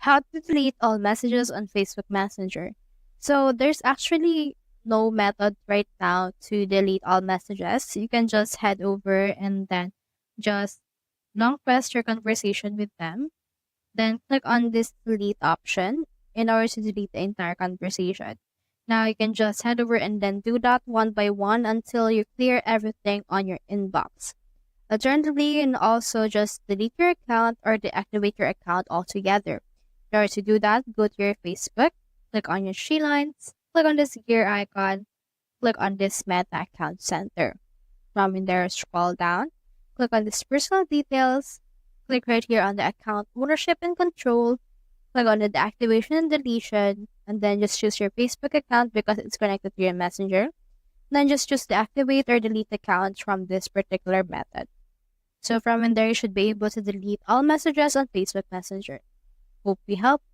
How to delete all messages on Facebook Messenger. So there's actually no method right now to delete all messages. You can just head over and then just long press your conversation with them. Then click on this delete option in order to delete the entire conversation. Now you can just head over and then do that one by one until you clear everything on your inbox. Alternatively, you can also just delete your account or deactivate your account altogether. In order to do that, go to your Facebook, click on your three lines, click on this gear icon, click on this Meta Account Center. From in there, scroll down, click on this personal details, click right here on the account ownership and control, click on the deactivation and deletion, and then just choose your Facebook account because it's connected to your Messenger. Then just choose deactivate or delete accounts from this particular method. So from in there, you should be able to delete all messages on Facebook Messenger. Hope we helped.